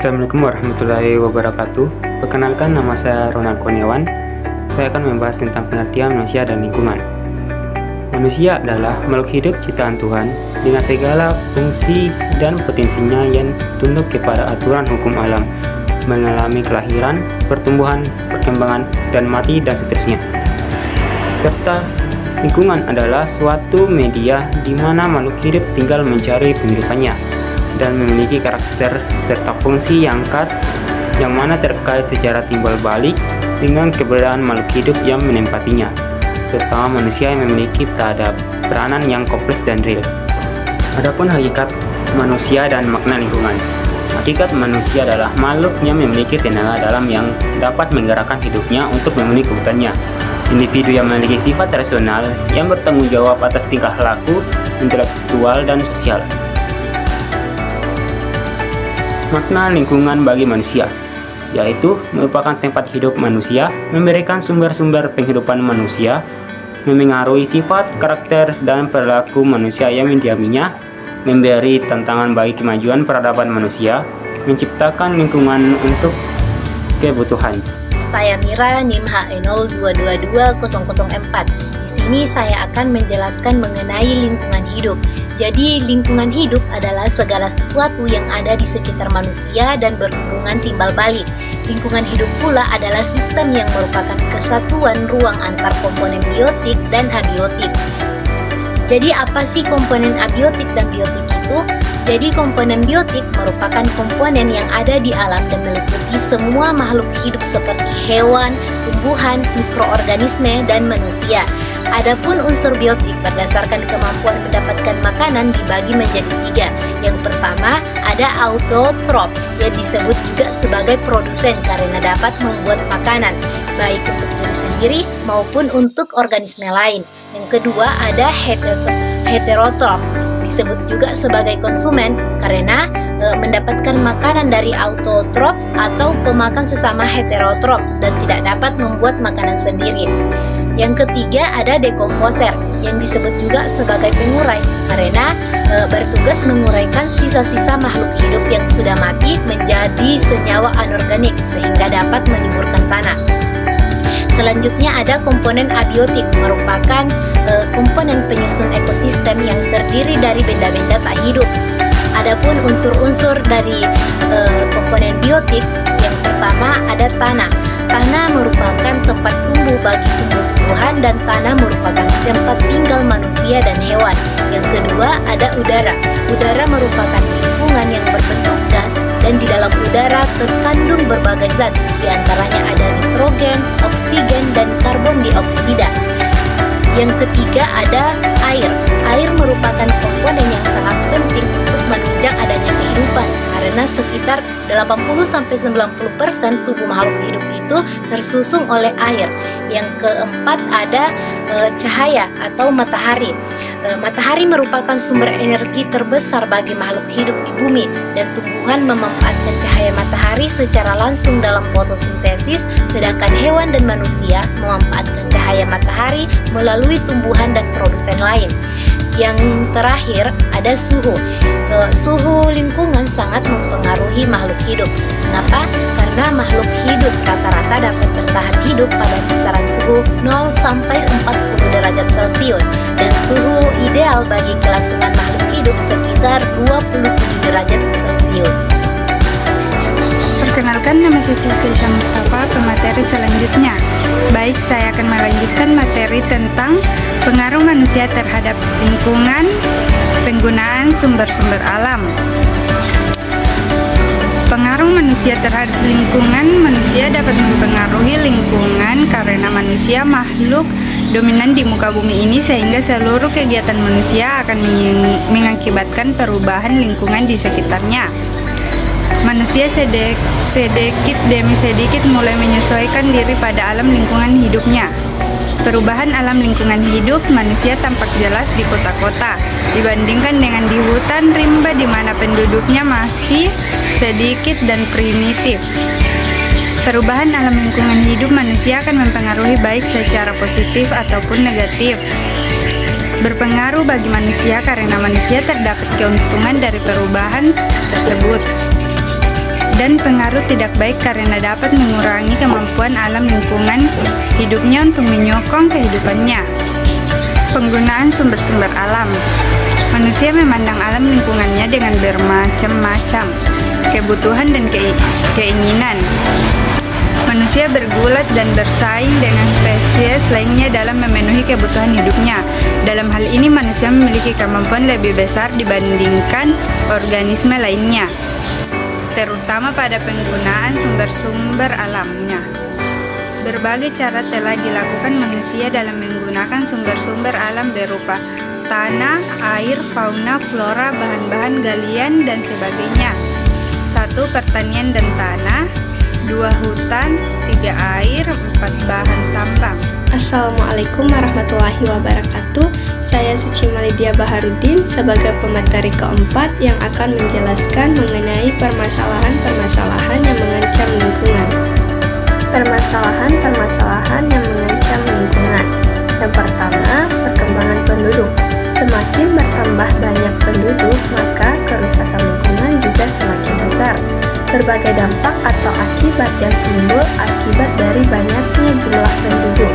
Assalamualaikum warahmatullahi wabarakatuh. Perkenalkan, nama saya Ronald Kurniawan. Saya akan membahas tentang pengertian manusia dan lingkungan. Manusia adalah makhluk hidup ciptaan Tuhan dengan segala fungsi dan potensinya yang tunduk kepada aturan hukum alam, mengalami kelahiran, pertumbuhan, perkembangan, dan mati, dan seterusnya. Serta lingkungan adalah suatu media di mana makhluk hidup tinggal mencari penghidupannya dan memiliki karakter serta fungsi yang khas yang mana terkait secara timbal balik dengan keberadaan makhluk hidup yang menempatinya, terutama manusia yang memiliki peranan yang kompleks dan real. Adapun hakikat manusia dan makna lingkungan. Hakikat manusia adalah makhluk yang memiliki tenaga dalam yang dapat menggerakkan hidupnya untuk memenuhi kebutuhannya. Individu yang memiliki sifat rasional yang bertanggung jawab atas tingkah laku, intelektual, dan sosial. Makna lingkungan bagi manusia, yaitu merupakan tempat hidup manusia, memberikan sumber-sumber penghidupan manusia, memengaruhi sifat, karakter, dan perilaku manusia yang mendiaminya, memberi tantangan bagi kemajuan peradaban manusia, menciptakan lingkungan untuk kebutuhan. Saya Mira, NIM HE02220004. Di sini saya akan menjelaskan mengenai lingkungan hidup. Jadi, lingkungan hidup adalah segala sesuatu yang ada di sekitar manusia dan berhubungan timbal balik. Lingkungan hidup pula adalah sistem yang merupakan kesatuan ruang antar komponen biotik dan abiotik. Jadi, apa sih komponen abiotik dan biotik itu? Jadi, komponen biotik merupakan komponen yang ada di alam dan meliputi semua makhluk hidup seperti hewan, tumbuhan, mikroorganisme, dan manusia. Adapun unsur biotik berdasarkan kemampuan mendapatkan makanan dibagi menjadi 3. Yang pertama, ada autotrop yang disebut juga sebagai produsen karena dapat membuat makanan, baik untuk diri sendiri maupun untuk organisme lain. Yang kedua, ada heterotrop, disebut juga sebagai konsumen karena mendapatkan makanan dari autotrop atau pemakan sesama heterotrop dan tidak dapat membuat makanan sendiri. Yang ketiga, ada dekomposer yang disebut juga sebagai pengurai karena bertugas menguraikan sisa-sisa makhluk hidup yang sudah mati menjadi senyawa anorganik sehingga dapat menyuburkan tanah. Selanjutnya ada komponen abiotik, merupakan komponen penyusun ekosistem yang terdiri dari benda-benda tak hidup. Adapun unsur-unsur dari komponen biotik, yang pertama ada tanah. Tanah merupakan tempat tumbuh bagi tumbuh-tumbuhan dan tanah merupakan tempat tinggal manusia dan hewan. Yang kedua ada udara. Udara merupakan lingkungan yang berbentuk gas dan di dalam udara terkandung berbagai zat, di antaranya ada nitrogen, oksigen, dan karbon dioksida. Yang ketiga ada air. Air merupakan komponen yang sangat penting untuk menunjang adanya kehidupan karena sekitar 80-90% tubuh makhluk hidup itu tersusun oleh air. Yang keempat ada cahaya atau matahari. Matahari merupakan sumber energi terbesar bagi makhluk hidup di bumi dan tumbuhan memanfaatkan cahaya matahari secara langsung dalam fotosintesis, sedangkan hewan dan manusia memanfaatkan cahaya matahari melalui tumbuhan dan produsen lain. Yang terakhir ada suhu. Suhu lingkungan sangat mempengaruhi makhluk hidup. Kenapa? Karena makhluk hidup rata-rata dapat bertahan hidup pada kisaran suhu 0 sampai 40 derajat Celcius dan suhu ideal bagi kelangsungan makhluk hidup sekitar 27 derajat Celcius. Perkenalkan, nama saya Sylvia Mustafa ke materi selanjutnya. Baik, saya akan melanjutkan materi tentang pengaruh manusia terhadap lingkungan, penggunaan sumber-sumber alam. Pengaruh manusia terhadap lingkungan. Manusia dapat mempengaruhi lingkungan karena manusia makhluk dominan di muka bumi ini sehingga seluruh kegiatan manusia akan mengakibatkan perubahan lingkungan di sekitarnya. Manusia sedikit demi sedikit mulai menyesuaikan diri pada alam lingkungan hidupnya. Perubahan alam lingkungan hidup manusia tampak jelas di kota-kota dibandingkan dengan di hutan rimba di mana penduduknya masih sedikit dan primitif. Perubahan alam lingkungan hidup manusia akan mempengaruhi baik secara positif ataupun negatif. Berpengaruh bagi manusia karena manusia terdapat keuntungan dari perubahan tersebut. dan pengaruh tidak baik karena dapat mengurangi kemampuan alam lingkungan hidupnya untuk menyokong kehidupannya. Penggunaan sumber-sumber alam. Manusia memandang alam lingkungannya dengan bermacam-macam kebutuhan dan keinginan. Manusia bergulat dan bersaing dengan spesies lainnya dalam memenuhi kebutuhan hidupnya. Dalam hal ini, manusia memiliki kemampuan lebih besar dibandingkan organisme lainnya, terutama pada penggunaan sumber-sumber alamnya. Berbagai cara telah dilakukan manusia dalam menggunakan sumber-sumber alam berupa tanah, air, fauna, flora, bahan-bahan galian, dan sebagainya. 1. Pertanian dan tanah. 2. Hutan. 3. Air. 4. Bahan tambang. Assalamualaikum warahmatullahi wabarakatuh. Saya Suci Malidia Baharudin sebagai pemateri keempat yang akan menjelaskan mengenai permasalahan-permasalahan yang mengancam lingkungan. Permasalahan-permasalahan yang mengancam lingkungan. Yang pertama, perkembangan penduduk. Semakin bertambah banyak penduduk, maka kerusakan lingkungan juga semakin besar. Berbagai dampak atau akibat yang timbul akibat dari banyaknya jumlah penduduk,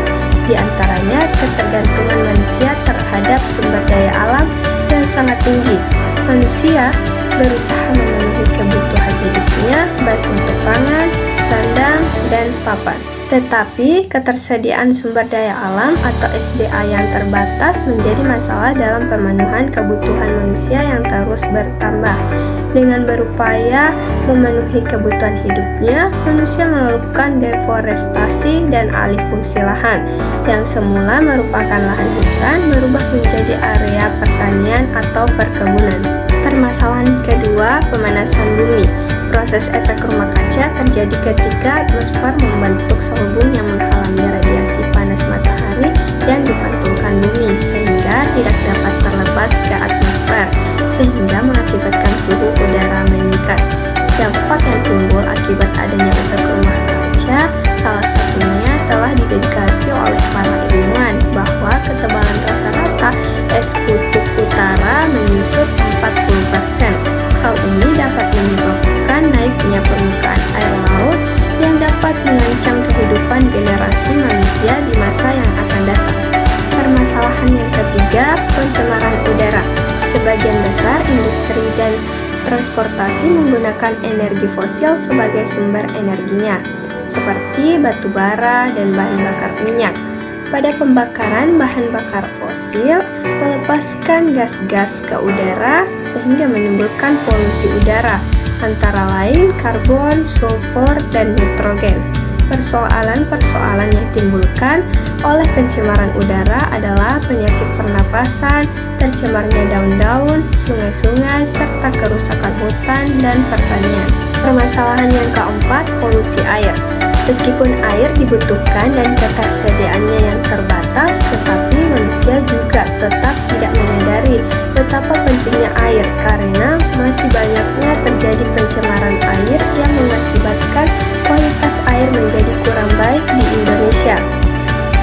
di antaranya ketergantungan manusia terhadap sumber daya alam yang sangat tinggi. Manusia berusaha memenuhi kebutuhan hidupnya baik untuk pangan, sandang, dan papan. Tetapi ketersediaan sumber daya alam atau SDA yang terbatas menjadi masalah dalam pemenuhan kebutuhan manusia yang terus bertambah. Dengan berupaya memenuhi kebutuhan hidupnya, manusia melakukan deforestasi dan alih fungsi lahan yang semula merupakan lahan hutan berubah menjadi area pertanian atau perkebunan. Permasalahan kedua, pemanasan bumi. Proses efek rumah kaca terjadi ketika atmosfer membentuk selubung yang menghalangi radiasi panas matahari yang dipantulkan bumi sehingga tidak dapat terlepas ke atmosfer, sehingga mengakibatkan suhu udara meningkat. Dampak yang timbul akibat adanya efek rumah kaca salah satunya telah dideteksi oleh para ilmuwan bahwa ketebalan rata-rata es kutub utara menyusut 40%. Hal ini dapat menyebabkan naiknya permukaan air laut yang dapat mengancam kehidupan generasi manusia di masa yang akan datang. Permasalahan yang ketiga, pencemaran udara. Sebagian besar industri dan transportasi menggunakan energi fosil sebagai sumber energinya, seperti batu bara dan bahan bakar minyak. Pada pembakaran bahan bakar fosil, melepaskan gas-gas ke udara sehingga menimbulkan polusi udara, antara lain karbon, sulfur, dan nitrogen. Persoalan-persoalan yang ditimbulkan oleh pencemaran udara adalah penyakit pernapasan, tercemarnya daun-daun, sungai-sungai, serta kerusakan hutan dan pertanian. Permasalahan yang keempat, polusi air. Meskipun air dibutuhkan dan ketersediaannya yang terbatas, tetapi manusia juga tetap tidak menyadari betapa pentingnya air karena masih banyaknya terjadi pencemaran air yang mengakibatkan kualitas air menjadi kurang baik di Indonesia.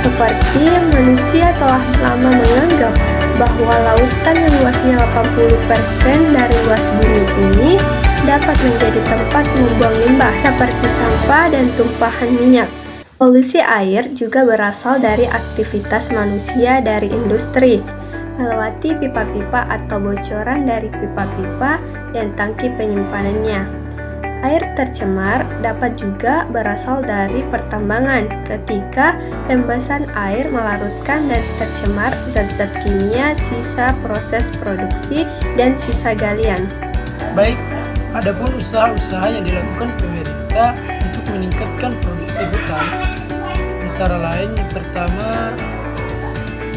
Seperti manusia telah lama menganggap bahwa lautan yang luasnya 80% dari luas bumi ini dapat menjadi tempat membuang limbah seperti sampah dan tumpahan minyak. Polusi air juga berasal dari aktivitas manusia dari industri, melewati pipa-pipa atau bocoran dari pipa-pipa dan tangki penyimpanannya. Air tercemar dapat juga berasal dari pertambangan ketika rembesan air melarutkan dan tercemar zat-zat kimia sisa proses produksi dan sisa galian. Baik, adapun usaha-usaha yang dilakukan pemerintah untuk meningkatkan produksi hutan, antara lain yang pertama,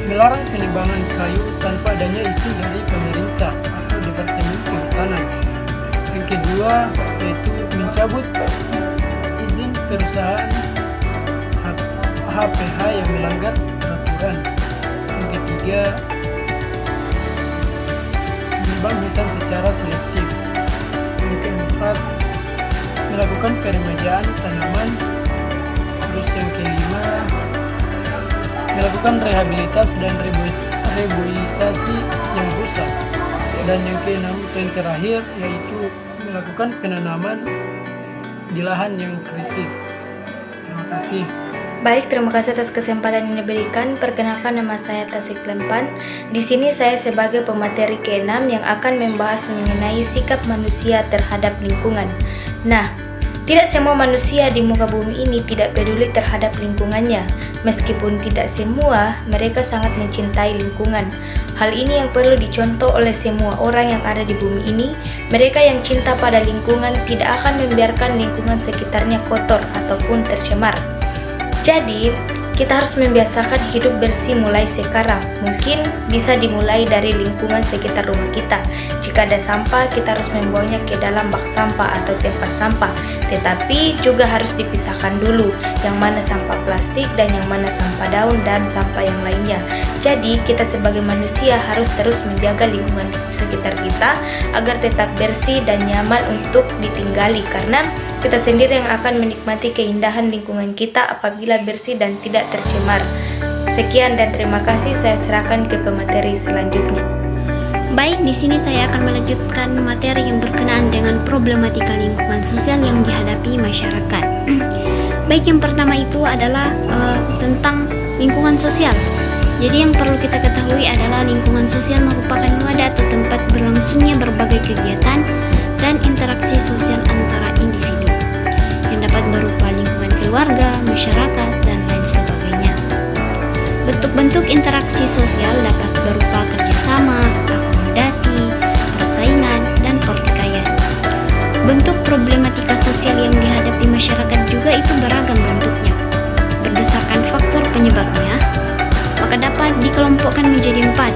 melarang penebangan kayu tanpa adanya izin dari pemerintah atau Departemen Kehutanan. Yang kedua, yaitu mencabut izin perusahaan HPH yang melanggar peraturan. Yang ketiga, menebang hutan secara selektif. Yang keempat, melakukan peremajaan tanaman. Terus yang kelima, melakukan rehabilitas dan reboisasi yang rusak. Dan yang keenam, yang terakhir, yaitu melakukan penanaman di lahan yang krisis. Terima kasih. Baik, terima kasih atas kesempatan yang diberikan. Perkenalkan, nama saya Tasik Lempan. Di sini saya sebagai pemateri ke-6 yang akan membahas mengenai sikap manusia terhadap lingkungan. Nah, tidak semua manusia di muka bumi ini tidak peduli terhadap lingkungannya. Meskipun tidak semua, mereka sangat mencintai lingkungan. Hal ini yang perlu dicontoh oleh semua orang yang ada di bumi ini. Mereka yang cinta pada lingkungan tidak akan membiarkan lingkungan sekitarnya kotor ataupun tercemar. Jadi, kita harus membiasakan hidup bersih mulai sekarang. Mungkin bisa dimulai dari lingkungan sekitar rumah kita. Jika ada sampah, kita harus membawanya ke dalam bak sampah atau tempat sampah. Tetapi juga harus dipisahkan dulu, yang mana sampah plastik dan yang mana sampah daun dan sampah yang lainnya. Jadi, kita sebagai manusia harus terus menjaga lingkungan sekitar kita agar tetap bersih dan nyaman untuk ditinggali, karena kita sendiri yang akan menikmati keindahan lingkungan kita apabila bersih dan tidak tercemar. Sekian dan terima kasih, saya serahkan ke pemateri selanjutnya. Baik, di sini saya akan melanjutkan materi yang berkenaan dengan problematika lingkungan sosial yang dihadapi masyarakat. Baik, yang pertama itu adalah tentang lingkungan sosial. Jadi yang perlu kita ketahui adalah lingkungan sosial merupakan wadah atau tempat berlangsungnya berbagai kegiatan dan interaksi sosial antara individu yang dapat berupa lingkungan keluarga, masyarakat, dan lain sebagainya. Bentuk-bentuk interaksi sosial dapat berupa kerjasama, akomodasi, persaingan, dan pertikaian. Bentuk problematika sosial yang dihadapi masyarakat juga itu beragam bentuknya. Berdasarkan faktor penyebabnya, maka dapat dikelompokkan menjadi 4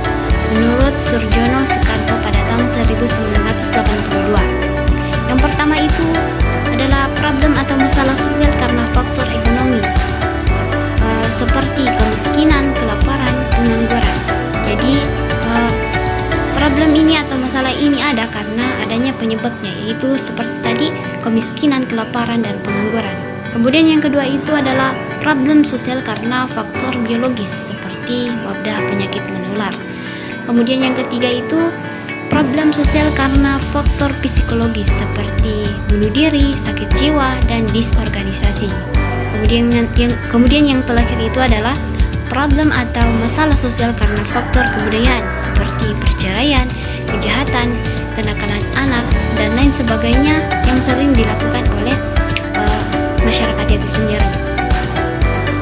menurut Surjono Sukarto pada tahun 1982. Yang pertama itu adalah problem atau masalah sosial karena faktor ekonomi, seperti kemiskinan, kelaparan, pengangguran. Jadi problem ini atau masalah ini ada karena adanya penyebabnya, yaitu seperti tadi kemiskinan, kelaparan, dan pengangguran. Kemudian yang kedua itu adalah problem sosial karena faktor biologis seperti wabah penyakit menular. Kemudian yang ketiga itu problem sosial karena faktor psikologis seperti bunuh diri, sakit jiwa, dan disorganisasi. Kemudian yang terakhir itu adalah problem atau masalah sosial karena faktor kebudayaan seperti perceraian, kejahatan, kenakalan anak, dan lain sebagainya yang sering dilakukan oleh masyarakat itu sendiri.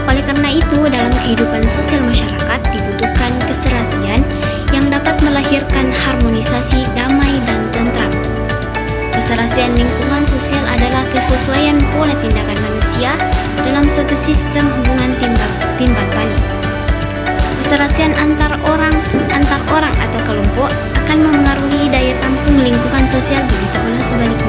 Oleh karena itu, dalam kehidupan sosial masyarakat dibutuhkan keserasian yang dapat melahirkan harmonisasi, damai, dan tentram. Keserasian lingkungan sosial adalah kesesuaian pola tindakan manusia dalam suatu sistem hubungan timbal balik. Keserasian antar orang atau kelompok akan memengaruhi daya tampung lingkungan sosial, begitu pula sebaliknya.